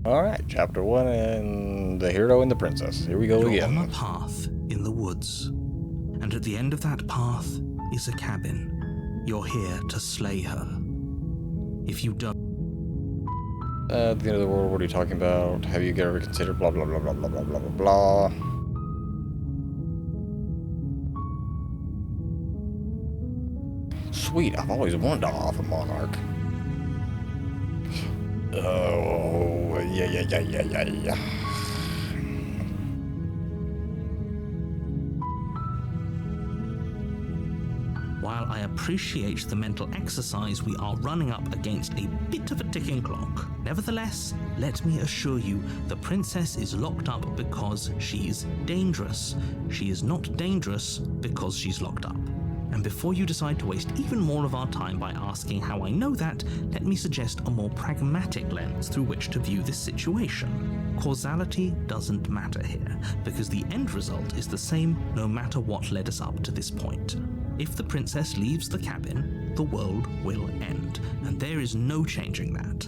Alright, chapter 1 and the hero and the princess. Here we go You're again. on a path in the woods, and at the end of that path is a cabin. You're here to slay her. If you don't... At the end of the world, what are you talking about? Have you ever considered blah blah blah blah blah blah blah blah blah. Sweet, I've always wanted to off a monarch. Oh, yeah. While I appreciate the mental exercise, we are running up against a bit of a ticking clock. Nevertheless, let me assure you, the princess is locked up because she's dangerous. She is not dangerous because she's locked up. And before you decide to waste even more of our time by asking how I know that, let me suggest a more pragmatic lens through which to view this situation. Causality doesn't matter here, because the end result is the same no matter what led us up to this point. If the princess leaves the cabin, the world will end, and there is no changing that.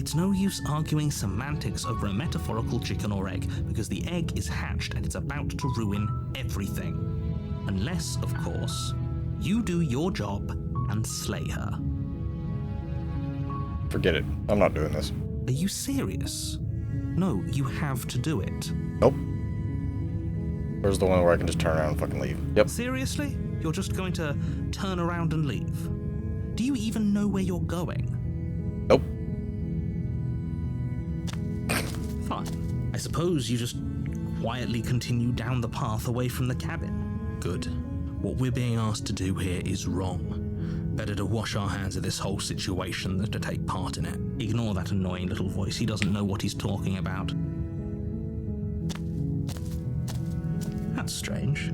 It's no use arguing semantics over a metaphorical chicken or egg, because the egg is hatched and it's about to ruin everything. Unless, of course, you do your job and slay her. Forget it. I'm not doing this. Are you serious? No, you have to do it. Nope. Where's the one where I can just turn around and fucking leave? Yep. Seriously? You're just going to turn around and leave? Do you even know where you're going? Nope. Fine. I suppose you just quietly continue down the path away from the cabin. Good. What we're being asked to do here is wrong. Better to wash our hands of this whole situation than to take part in it. Ignore that annoying little voice. He doesn't know what he's talking about. That's strange.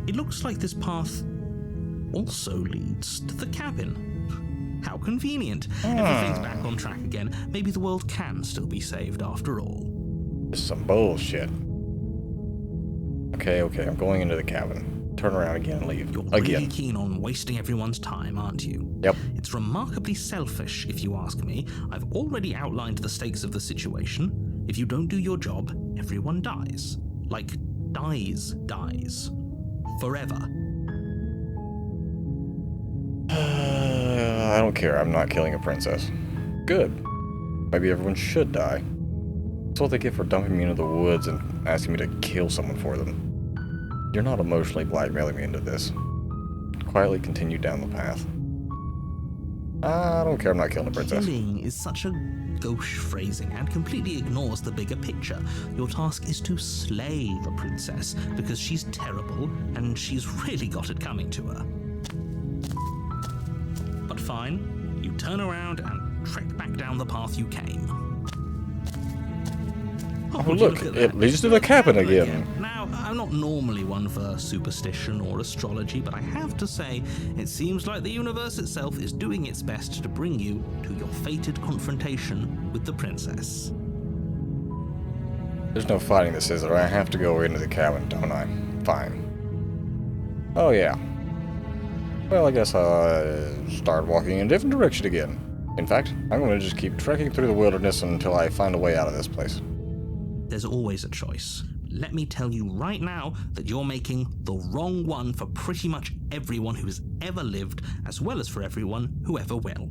It looks like this path also leads to the cabin. How convenient. Everything's back on track again. Maybe the world can still be saved after all. This is some bullshit. Okay, I'm going into the cabin. Turn around again and leave. You're again. really keen on wasting everyone's time, aren't you? Yep. It's remarkably selfish, if you ask me. I've already outlined the stakes of the situation. If you don't do your job, everyone dies. Like, dies. Forever. I don't care. I'm not killing a princess. Good. Maybe everyone should die. That's what they get for dumping me into the woods and asking me to kill someone for them. You're not emotionally blackmailing me into this. Quietly continue down the path. I don't care. I'm not killing a princess. Killing is such a gauche phrasing and completely ignores the bigger picture. Your task is to slay the princess because she's terrible and she's really got it coming to her. But fine, you turn around and trek back down the path you came. Oh, look, it leads to the cabin again. Now, I'm not normally one for superstition or astrology, but I have to say, it seems like the universe itself is doing its best to bring you to your fated confrontation with the princess. There's no fighting this, is there? I have to go into the cabin, don't I? Fine. Oh, yeah. Well, I guess I'll start walking in a different direction again. In fact, I'm going to just keep trekking through the wilderness until I find a way out of this place. There's always a choice. Let me tell you right now that you're making the wrong one for pretty much everyone who has ever lived, as well as for everyone who ever will.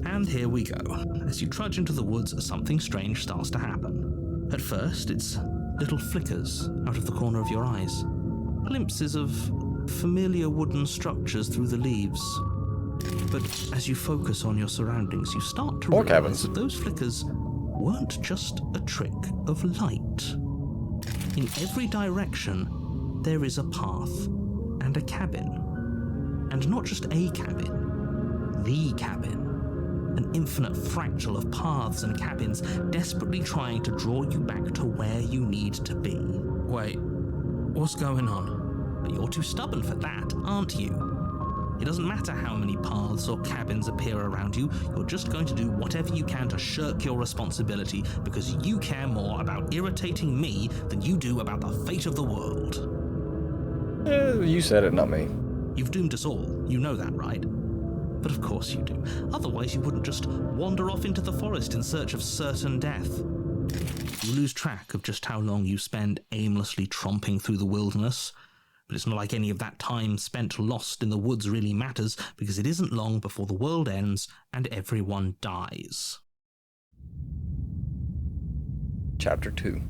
And here we go. As you trudge into the woods, something strange starts to happen. At first, it's little flickers out of the corner of your eyes. Glimpses of familiar wooden structures through the leaves. But as you focus on your surroundings, you start to realize that those flickers weren't just a trick of light. In every direction, there is a path and a cabin. And not just a cabin, the cabin. An infinite fractal of paths and cabins desperately trying to draw you back to where you need to be. Wait, what's going on? But you're too stubborn for that, aren't you? It doesn't matter how many paths or cabins appear around you, you're just going to do whatever you can to shirk your responsibility because you care more about irritating me than you do about the fate of the world. You said it, not me. You've doomed us all, you know that, right? But of course you do. Otherwise you wouldn't just wander off into the forest in search of certain death. You lose track of just how long you spend aimlessly tromping through the wilderness. But it's not like any of that time spent lost in the woods really matters, because it isn't long before the world ends and everyone dies. Chapter 2.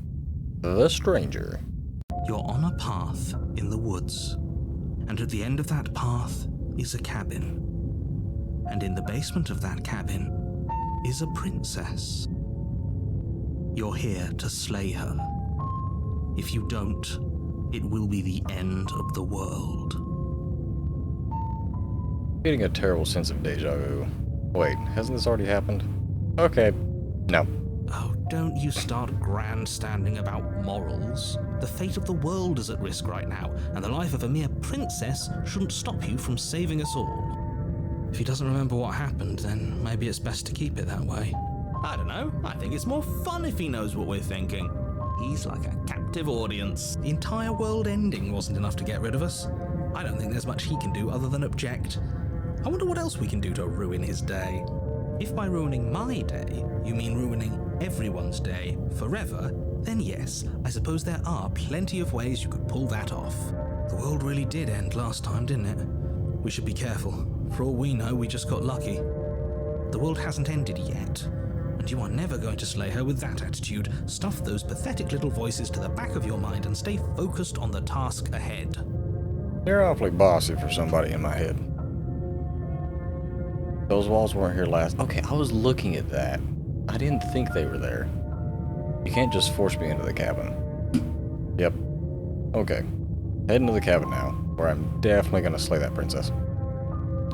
The Stranger. You're on a path in the woods, and at the end of that path is a cabin. And in the basement of that cabin is a princess. You're here to slay her. If you don't, it will be the end of the world. Getting a terrible sense of deja vu. Wait, hasn't this already happened? Okay. No. Oh, don't you start grandstanding about morals. The fate of the world is at risk right now, and the life of a mere princess shouldn't stop you from saving us all. If he doesn't remember what happened, then maybe it's best to keep it that way. I don't know. I think it's more fun if he knows what we're thinking. He's like a captive audience. The entire world ending wasn't enough to get rid of us. I don't think there's much he can do other than object. I wonder what else we can do to ruin his day. If by ruining my day, you mean ruining everyone's day forever, then yes, I suppose there are plenty of ways you could pull that off. The world really did end last time, didn't it? We should be careful. For all we know, we just got lucky. The world hasn't ended yet, and you are never going to slay her with that attitude. Stuff those pathetic little voices to the back of your mind and stay focused on the task ahead. You're awfully bossy for somebody in my head. Those walls weren't here last. Okay, I was looking at that. I didn't think they were there. You can't just force me into the cabin. Yep. Okay. Heading to the cabin now, where I'm definitely gonna slay that princess.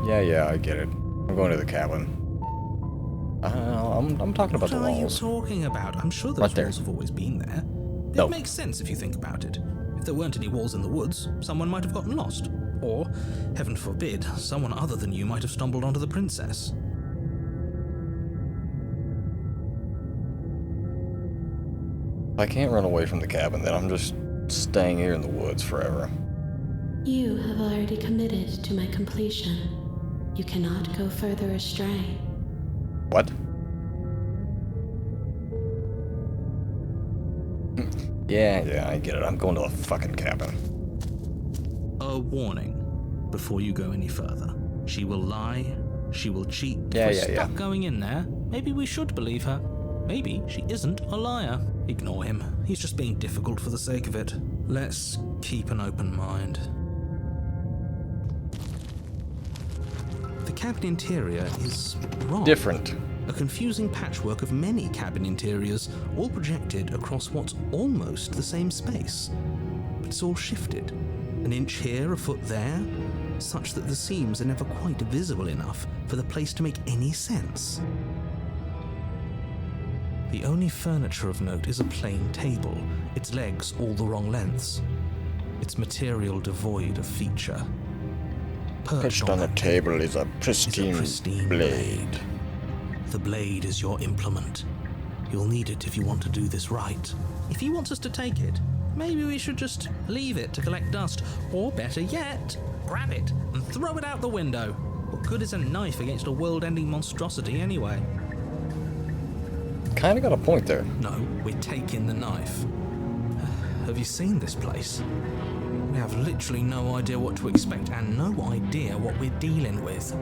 Yeah, I get it. I'm going to the cabin. I'm talking about the walls. What are you talking about? I'm sure those walls have always been there. It makes sense if you think about it. If there weren't any walls in the woods, someone might have gotten lost. Or, heaven forbid, someone other than you might have stumbled onto the princess. If I can't run away from the cabin, then I'm just staying here in the woods forever. You have already committed to my completion. You cannot go further astray. What? Yeah, I get it. I'm going to the fucking cabin. A warning before you go any further. She will lie, she will cheat. If we're stuck going in there, maybe we should believe her. Maybe she isn't a liar. Ignore him. He's just being difficult for the sake of it. Let's keep an open mind. The cabin interior is wrong. Different. A confusing patchwork of many cabin interiors, all projected across what's almost the same space. But it's all shifted. An inch here, a foot there, such that the seams are never quite visible enough for the place to make any sense. The only furniture of note is a plain table, its legs all the wrong lengths, its material devoid of feature. Perched on the table is a pristine blade. The blade is your implement. You'll need it if you want to do this right. If he wants us to take it, maybe we should just leave it to collect dust. Or better yet, grab it and throw it out the window. What good is a knife against a world-ending monstrosity anyway? Kinda got a point there. No, we're taking the knife. Have you seen this place? We have literally no idea what to expect and no idea what we're dealing with.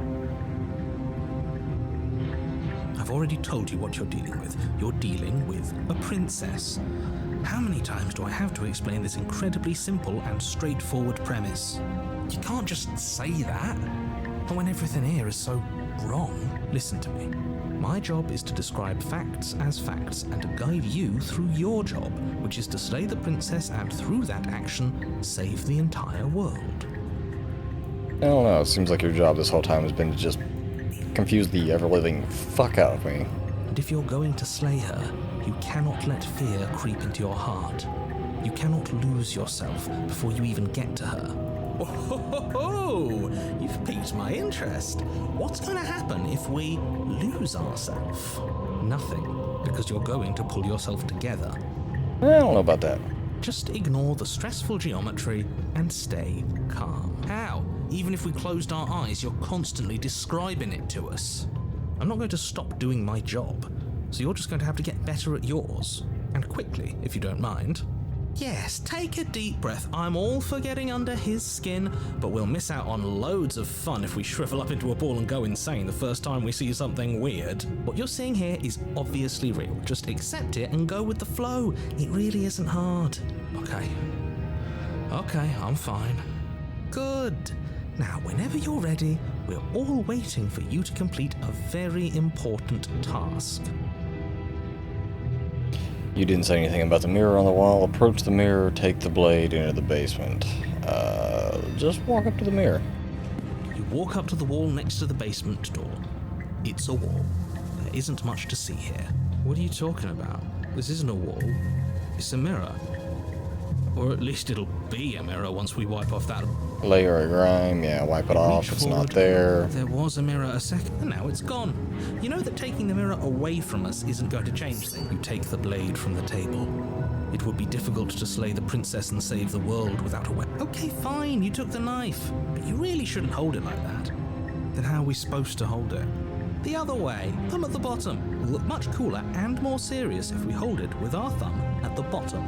I've already told you what you're dealing with. You're dealing with a princess. How many times do I have to explain this incredibly simple and straightforward premise? You can't just say that. And when everything here is so wrong, listen to me. My job is to describe facts as facts and to guide you through your job, which is to slay the princess and through that action, save the entire world. I don't know, it seems like your job this whole time has been to just confuse the ever-living fuck out of me. And if you're going to slay her, you cannot let fear creep into your heart. You cannot lose yourself before you even get to her. Oh, you've piqued my interest. What's going to happen if we lose ourselves? Nothing, because you're going to pull yourself together. I don't know about that. Just ignore the stressful geometry and stay calm. How? Even if we closed our eyes, you're constantly describing it to us. I'm not going to stop doing my job, so you're just going to have to get better at yours. And quickly, if you don't mind. Yes, take a deep breath. I'm all for getting under his skin, but we'll miss out on loads of fun if we shrivel up into a ball and go insane the first time we see something weird. What you're seeing here is obviously real. Just accept it and go with the flow. It really isn't hard. Okay, I'm fine. Good. Now, whenever you're ready, we're all waiting for you to complete a very important task. You didn't say anything about the mirror on the wall. Approach the mirror, take the blade into the basement. Just walk up to the mirror. You walk up to the wall next to the basement door. It's a wall. There isn't much to see here. What are you talking about? This isn't a wall. It's a mirror. Or at least it'll be a mirror once we wipe off that. Layer of grime, yeah, wipe it off. It's not there. There was a mirror a second, and now it's gone. You know that taking the mirror away from us isn't going to change things. You take the blade from the table. It would be difficult to slay the princess and save the world without a weapon. Okay, fine, you took the knife, but you really shouldn't hold it like that. Then how are we supposed to hold it? The other way, thumb at the bottom. Will look much cooler and more serious if we hold it with our thumb at the bottom.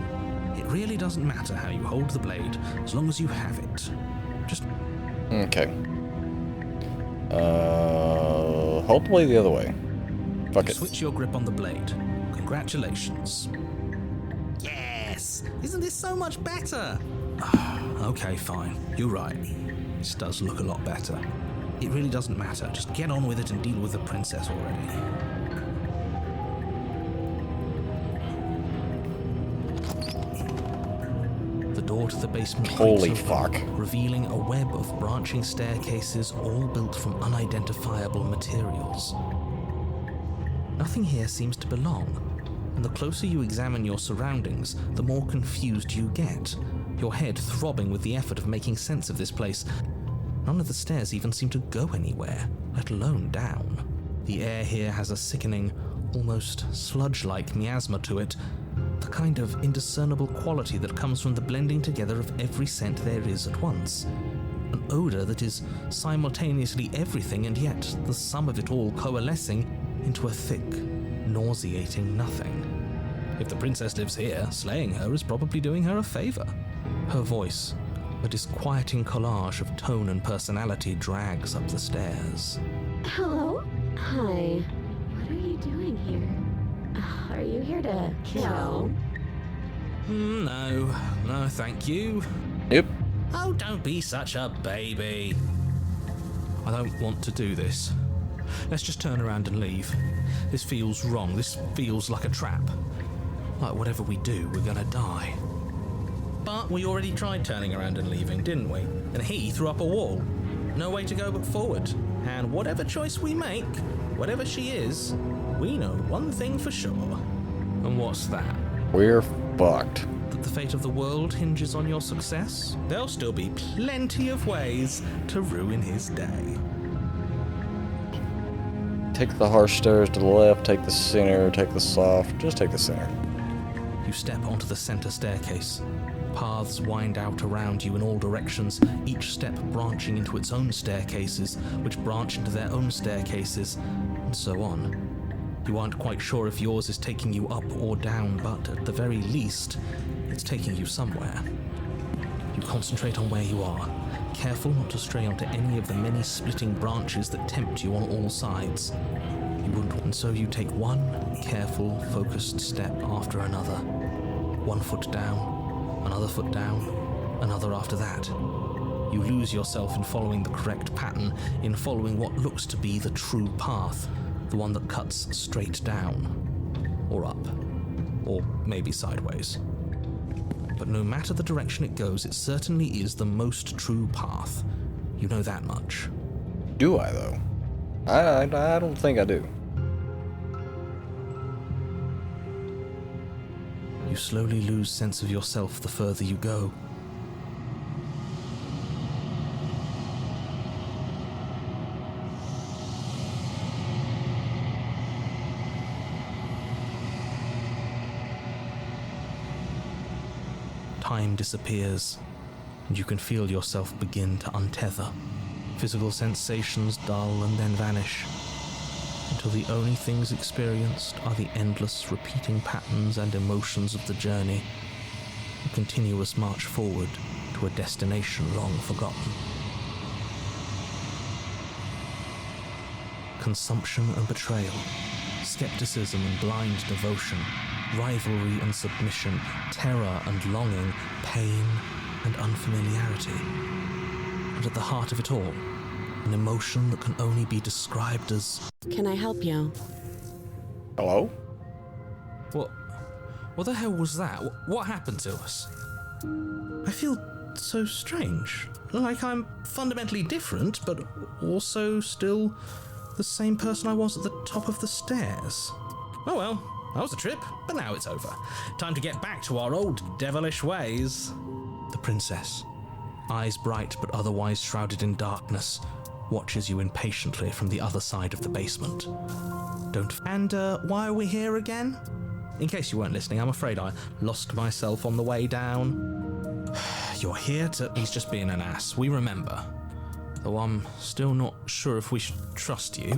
It really doesn't matter how you hold the blade, as long as you have it. Just... Okay. Hold the blade the other way. Fuck it. Switch your grip on the blade. Congratulations. Yes! Isn't this so much better? Okay, fine. You're right. This does look a lot better. It really doesn't matter. Just get on with it and deal with the princess already. The door to the basement Holy creaks open, fuck. revealing a web of branching staircases all built from unidentifiable materials. Nothing here seems to belong, and the closer you examine your surroundings, the more confused you get, your head throbbing with the effort of making sense of this place. None of the stairs even seem to go anywhere, let alone down. The air here has a sickening, almost sludge-like miasma to it, the kind of indiscernible quality that comes from the blending together of every scent there is at once. An odor that is simultaneously everything and yet the sum of it all coalescing into a thick, nauseating nothing. If the princess lives here, slaying her is probably doing her a favor. Her voice, a disquieting collage of tone and personality, drags up the stairs. Hello? Hi. What are you doing here? Are you here to kill? No, thank you. Yep. Oh, don't be such a baby. I don't want to do this. Let's just turn around and leave. This feels wrong. This feels like a trap. Like whatever we do, we're gonna die. But we already tried turning around and leaving, didn't we? And he threw up a wall. No way to go but forward. And whatever choice we make, whatever she is, we know one thing for sure. And what's that? We're fucked. That the fate of the world hinges on your success? There'll still be plenty of ways to ruin his day. Take the harsh stairs to the left, take the center, take the soft. Just take the center. You step onto the center staircase. Paths wind out around you in all directions, each step branching into its own staircases, which branch into their own staircases, and so on. You aren't quite sure if yours is taking you up or down, but at the very least, it's taking you somewhere. You concentrate on where you are, careful not to stray onto any of the many splitting branches that tempt you on all sides. You wouldn't, and so you take one careful, focused step after another. 1 foot down, another foot down, another after that. You lose yourself in following the correct pattern, in following what looks to be the true path, the one that cuts straight down, or up, or maybe sideways. But no matter the direction it goes, it certainly is the most true path. You know that much. Do I, though? I don't think I do. You slowly lose sense of yourself the further you go. Time disappears. and you can feel yourself begin to untether. Physical sensations dull and then vanish, until the only things experienced are the endless repeating patterns and emotions of the journey, a continuous march forward to a destination long forgotten. Consumption and betrayal, skepticism and blind devotion, rivalry and submission, terror and longing, pain and unfamiliarity. And at the heart of it all, an emotion that can only be described as... Can I help you? Hello? What the hell was that? What happened to us? I feel so strange. Like I'm fundamentally different, but also still the same person I was at the top of the stairs. Oh well, that was a trip, but now it's over. Time to get back to our old devilish ways. The princess, eyes bright but otherwise shrouded in darkness, watches you impatiently from the other side of the basement. And why are we here again? In case you weren't listening, I'm afraid I lost myself on the way down. You're here to... He's just being an ass, we remember. Though I'm still not sure if we should trust you.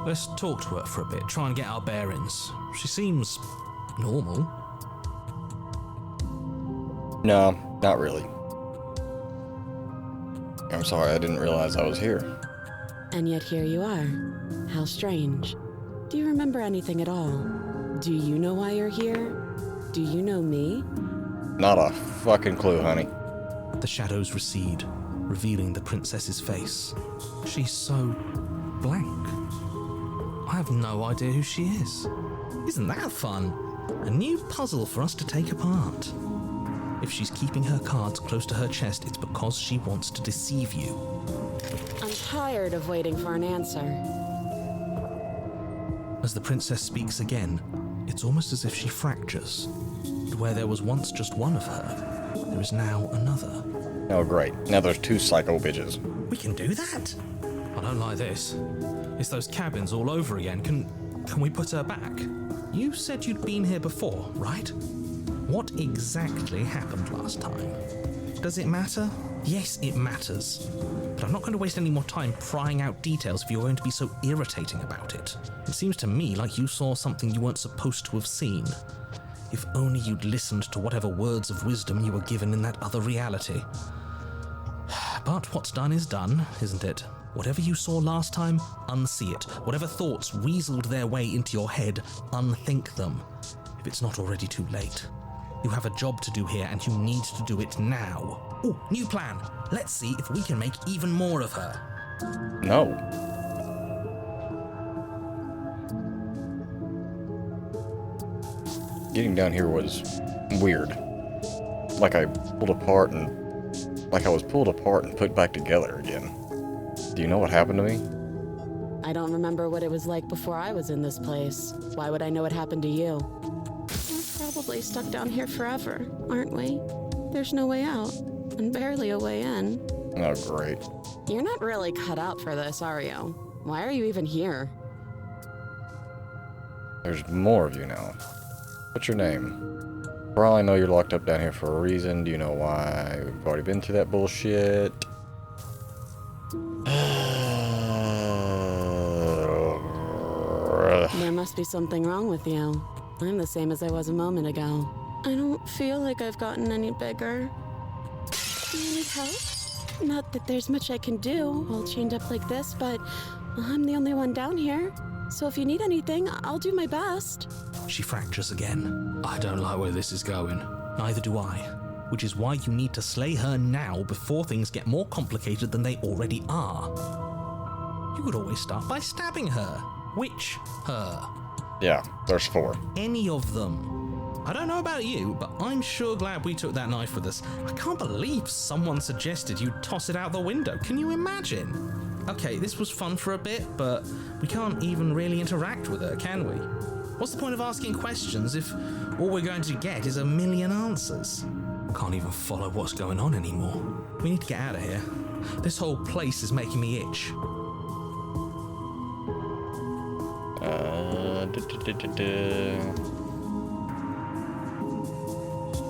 Let's talk to her for a bit, try and get our bearings. She seems normal. No, not really. I'm sorry, I didn't realize I was here. And yet here you are. How strange. Do you remember anything at all? Do you know why you're here? Do you know me? Not a fucking clue, honey. The shadows recede, revealing the princess's face. She's so blank. I have no idea who she is. Isn't that fun? A new puzzle for us to take apart. If she's keeping her cards close to her chest, it's because she wants to deceive you. I'm tired of waiting for an answer. As the princess speaks again, it's almost as if she fractures. And where there was once just one of her, there is now another. Oh, great. Now there's two psycho bitches. We can do that? I don't like this. It's those cabins all over again. Can we put her back? You said you'd been here before, right? What exactly happened last time? Does it matter? Yes, it matters. But I'm not going to waste any more time prying out details if you're going to be so irritating about it. It seems to me like you saw something you weren't supposed to have seen. If only you'd listened to whatever words of wisdom you were given in that other reality. But what's done is done, isn't it? Whatever you saw last time, unsee it. Whatever thoughts weaseled their way into your head, unthink them. If it's not already too late. You have a job to do here, and you need to do it now. Ooh, new plan. Let's see if we can make even more of her. No. Getting down here was weird. Like I was pulled apart and put back together again. Do you know what happened to me? I don't remember what it was like before I was in this place. Why would I know what happened to you? We're probably stuck down here forever, aren't we? There's no way out, and barely a way in. Oh, great. You're not really cut out for this, are you? Why are you even here? There's more of you now. What's your name? For all I know, you're locked up down here for a reason. Do you know why? We've already been through that bullshit. There must be something wrong with you. I'm the same as I was a moment ago. I don't feel like I've gotten any bigger. Do you need help? Not that there's much I can do while chained up like this, but I'm the only one down here. So if you need anything, I'll do my best. She fractures again. I don't like where this is going. Neither do I. Which is why you need to slay her now before things get more complicated than they already are. You could always start by stabbing her. Which her? Yeah, there's 4. Any of them. I don't know about you, but I'm sure glad we took that knife with us. I can't believe someone suggested you toss it out the window. Can you imagine? Okay, this was fun for a bit, but we can't even really interact with her, can we? What's the point of asking questions if all we're going to get is a million answers? Can't even follow what's going on anymore. We need to get out of here. This whole place is making me itch.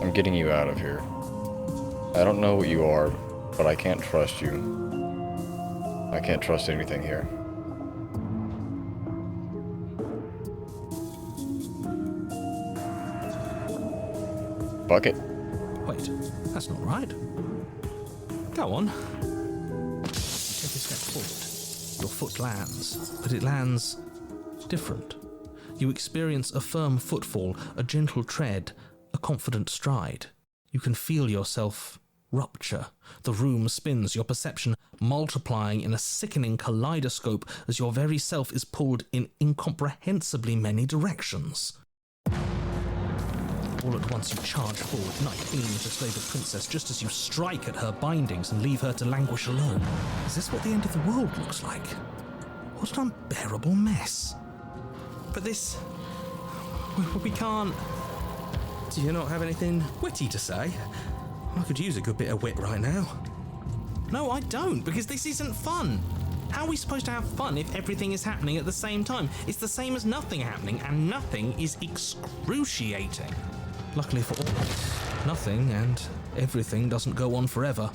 I'm getting you out of here. I don't know what you are, but I can't trust you. I can't trust anything here. Bucket. Wait, that's not right. Go on. Take a step forward. Your foot lands, but it lands different. You experience a firm footfall, a gentle tread, a confident stride. You can feel yourself rupture. The room spins, your perception multiplying in a sickening kaleidoscope as your very self is pulled in incomprehensibly many directions. All at once you charge forward, night beams to slay the princess just as you strike at her bindings and leave her to languish alone. Is this what the end of the world looks like? What an unbearable mess. But this... we can't... Do you not have anything witty to say? I could use a good bit of wit right now. No, I don't, because this isn't fun. How are we supposed to have fun if everything is happening at the same time? It's the same as nothing happening, and nothing is excruciating. Luckily for all, nothing and everything doesn't go on forever.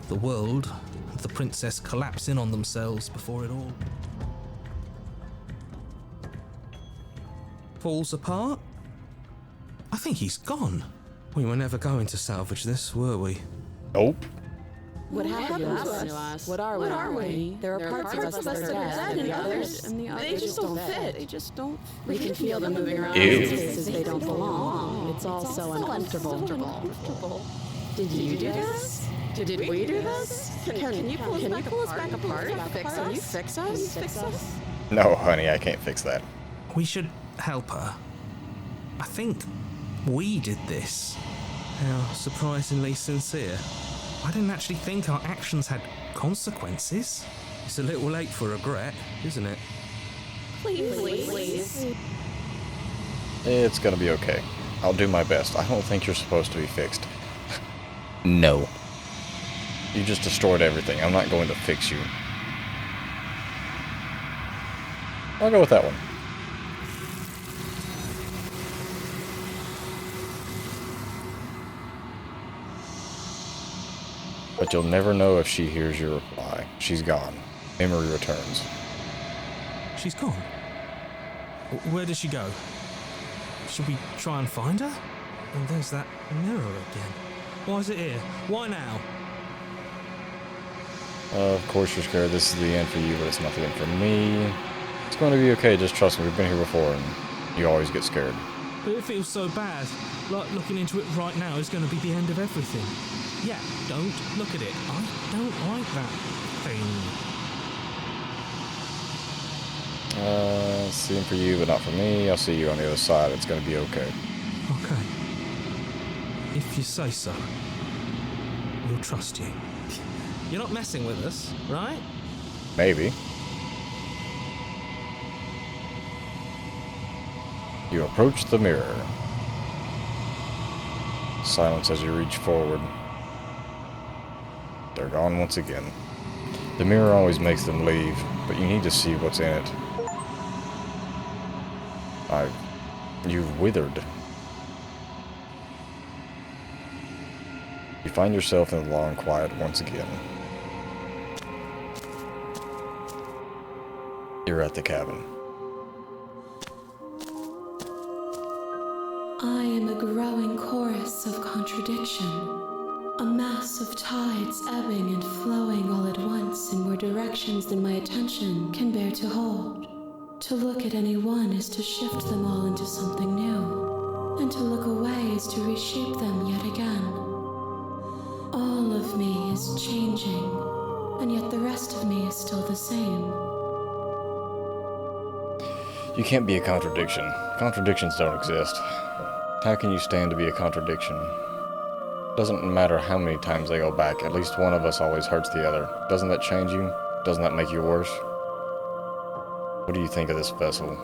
The world and the princess collapse in on themselves before it all falls apart. I think he's gone. We were never going to salvage this, were we? Nope. What happened to us? What are we? There are parts of us that are dead, and the others they just don't fit. They just don't. We can feel them moving around in spaces they don't belong. It's all so uncomfortable. Did you do this? Did we do this? Can you pull us back apart? Can you fix us? No, honey, I can't fix that. We should help her. I think we did this. How surprisingly sincere. I didn't actually think our actions had consequences. It's a little late for regret, isn't it? Please. It's gonna be okay. I'll do my best. I don't think you're supposed to be fixed. No. You just destroyed everything. I'm not going to fix you. I'll go with that one. But you'll never know if she hears your reply. She's gone. Memory returns. She's gone. Where did she go? Should we try and find her? And there's that mirror again. Why is it here? Why now? Of course you're scared. This is the end for you, but it's not the end for me. It's going to be okay. Just trust me. We've been here before, and you always get scared. But it feels so bad. Like looking into it right now is going to be the end of everything. Yeah, don't look at it. I don't like that thing. Same for you, but not for me. I'll see you on the other side. It's going to be okay. Okay. If you say so. We'll trust you. You're not messing with us, right? Maybe. You approach the mirror. Silence as you reach forward. They're gone once again. The mirror always makes them leave, but you need to see what's in it. You've withered. You find yourself in the long quiet once again. You're at the cabin. I am a growing chorus of contradiction, a mass of tides ebbing and flowing all at once in more directions than my attention can bear to hold. To look at any one is to shift them all into something new, and to look away is to reshape them yet again. All of me is changing, and yet the rest of me is still the same. You can't be a contradiction. Contradictions don't exist. How can you stand to be a contradiction? Doesn't matter how many times they go back, at least one of us always hurts the other. Doesn't that change you? Doesn't that make you worse? What do you think of this vessel?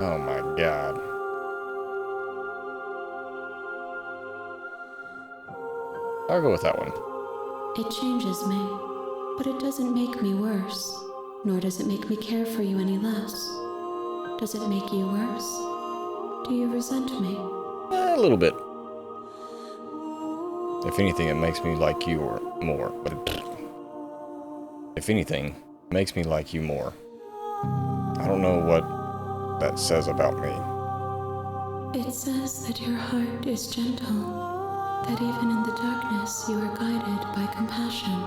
Oh my god. I'll go with that one. It changes me, but it doesn't make me worse, nor does it make me care for you any less. Does it make you worse? Do you resent me? A little bit. If anything, it makes me like you or more. But if anything, it makes me like you more. I don't know what that says about me. It says that your heart is gentle, that even in the darkness you are guided by compassion.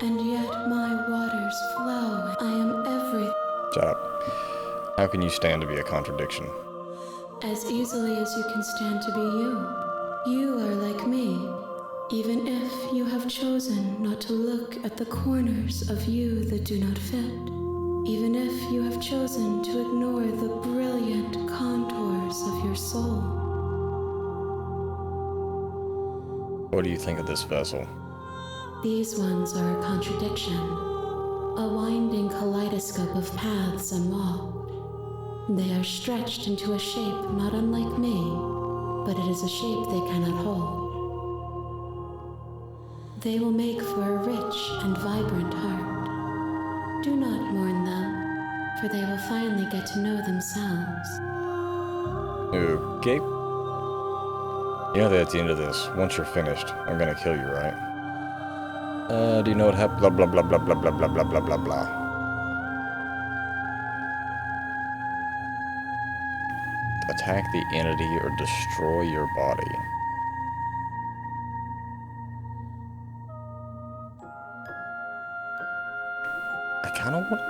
And yet my waters flow. I am everything. Shut up. How can you stand to be a contradiction? As easily as you can stand to be you. You are like me, even if you have chosen not to look at the corners of you that do not fit. Even if you have chosen to ignore the brilliant contours of your soul. What do you think of this vessel? These ones are a contradiction, a winding kaleidoscope of paths unwalked. They are stretched into a shape not unlike me, but it is a shape they cannot hold. They will make for a rich and vibrant heart. Do not mourn them, for they will finally get to know themselves. Okay. You know that at the end of this, once you're finished, I'm gonna kill you, right? Do you know what happened? Blah, blah, blah, blah, blah, blah, blah, blah, blah, blah, blah. Attack the entity or destroy your body. I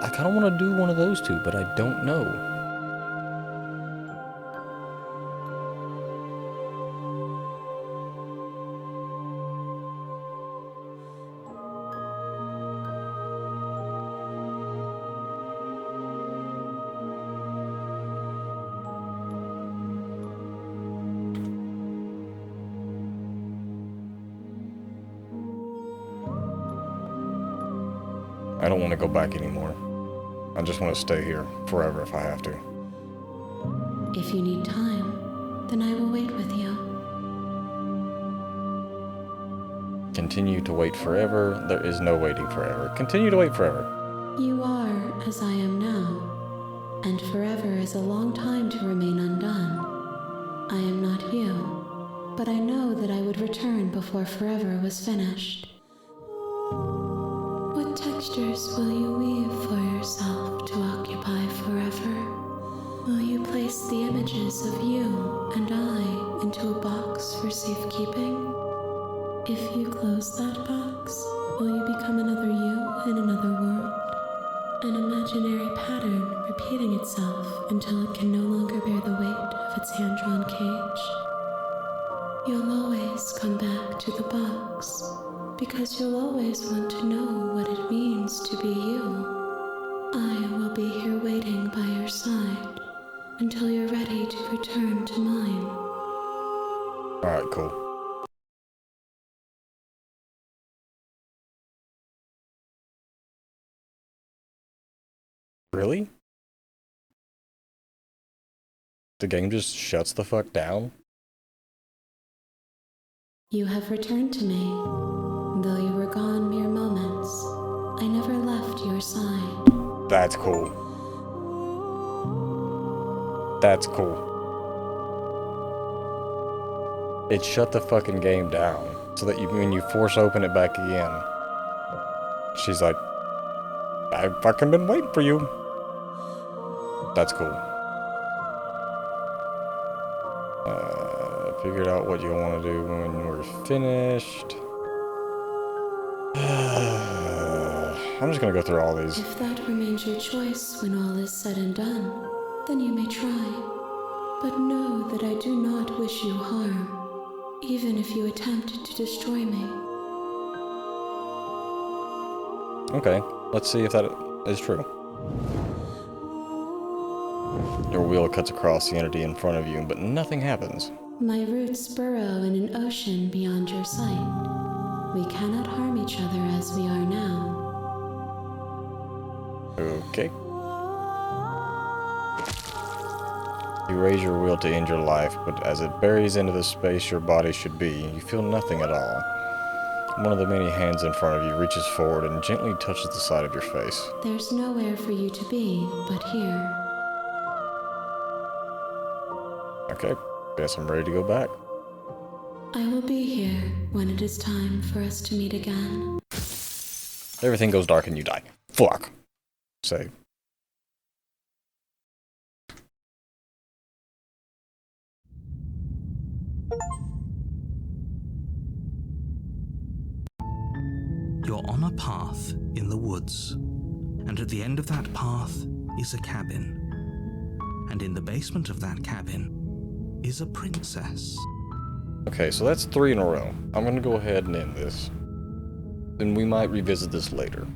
kind of want to do one of those two, but I don't know. I don't want to go back anymore. I just want to stay here forever if I have to. If you need time, then I will wait with you. Continue to wait forever. There is no waiting forever. Continue to wait forever. You are as I am now, and forever is a long time to remain undone. I am not you, but I know that I would return before forever was finished. What textures will you weave for yourself to occupy forever? Will you place the images of you and I into a box for safekeeping? If you close that box, will you become another you in another world? An imaginary pattern repeating itself until it can no longer bear the weight of its hand-drawn cage? You'll always come back to the box, because you'll always want to know what it means to be you. I will be here waiting by your side until you're ready to return to mine. Alright, cool. Really? The game just shuts the fuck down? You have returned to me. Though you were gone mere moments, I never left your side. That's cool. That's cool. It shut the fucking game down so that when you force open it back again, she's like, I've fucking been waiting for you. That's cool. Figured out what you want to do when we're finished. I'm just gonna go through all these. If that remains your choice when all is said and done, then you may try. But know that I do not wish you harm, even if you attempt to destroy me. Okay, let's see if that is true. Your wheel cuts across the entity in front of you, but nothing happens. My roots burrow in an ocean beyond your sight. We cannot harm each other as we are now. Okay. You raise your wheel to end your life, but as it buries into the space your body should be, you feel nothing at all. One of the many hands in front of you reaches forward and gently touches the side of your face. There's nowhere for you to be but here. Okay. Guess I'm ready to go back. I will be here when it is time for us to meet again. Everything goes dark and you die. Fuck. Save. You're on a path in the woods, and at the end of that path is a cabin. And in the basement of that cabin is a princess. Okay, so that's 3 in a row. I'm gonna go ahead and end this. Then we might revisit this later.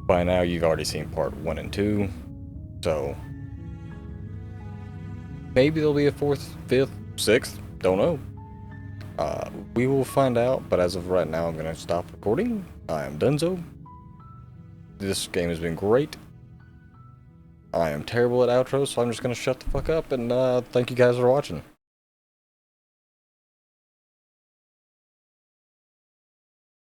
By now, you've already seen part 1 and 2, so maybe there'll be a 4th, 5th, 6th, don't know. We will find out, but as of right now, I'm gonna stop recording. I am Dunzo. This game has been great. I am terrible at outros, so I'm just gonna shut the fuck up, and thank you guys for watching.